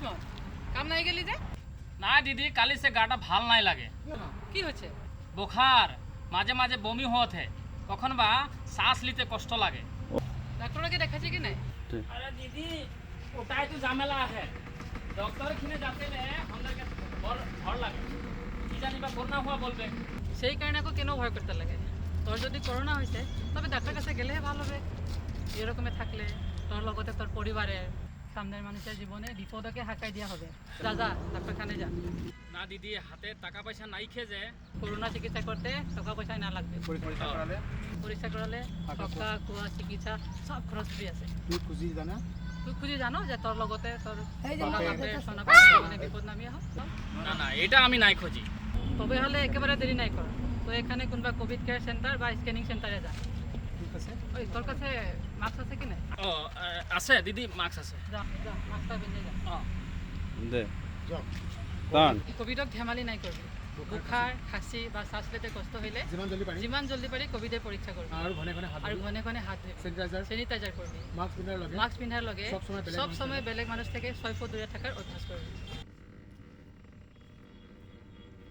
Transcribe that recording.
লক্ষ্মণ কাম নাই গেলি যে? না দিদি, কালি সে গাটা ভাল নাই লাগে। কি হচ্ছে? বুখার, মাঝে মাঝে বমি হতে, কখন বা শ্বাস নিতে কষ্ট লাগে। ডাক্তারকে দেখাচ্ছে কি নাই? আরে দিদি, ওটাই তো ঝামেলা আছে। ডক্টর খিনে যাতে আমাদেরকে ভর লাগে, কি জানি বা করোনা হওয়া বলবে। সেই কারণে আকৌ কেন ভয় করতে লাগে? তোর যদি করোনা হয়েছে তবে ডাক্তার কাছে গেলে ভালো হবে। এরকমে থাকলে তোর লগতে তোর পরিবারের সামনের মানুষের জীবনে বিপদকে হাঁকাই দিয়া হবে। যা যা ডাক্তারখানে যা। না দিদি, হাতে টাকা পয়সা নাই খেয়ে যে। করোনা চিকিৎসা করতে টাকা পয়সাই না লাগবে। পরীক্ষা করালে থাকা খোৱা চিকিৎসা সব খরচ ফ্রি আছে। তুই খুঁজি জানো যে তোর লগতে তোর মানে বিপদ নামিয়ে হোক। না না, এটা আমি নাই খুঁজি। তবে হলে একেবারে দেরি নাই কর। তো এখানে কোনবা কোভিড কেয়ার সেন্টার বা স্ক্যানিং সেন্টারে যা। ওই তোর কাছে মাস্ক আছে কি নাই? ও আছে দিদি, মাস্ক আছে। যা যা মাস্কটা পিন্ধে যা। দে কোভিডক ধেমালি নাই করবি। বুখার খাসি বা শ্বাস লেতে কষ্ট হইলে যিমান জলদি পারি কোভিডের পরীক্ষা করবি। আর ঘনে ঘনে হাত ধুবি, স্যানিটাইজার করবি, মাস্ক পিন্ধার লগে সব সময় বেলেগ মানুষ থেকে 6 ফুট দূরে থাকার অভ্যাস করবি।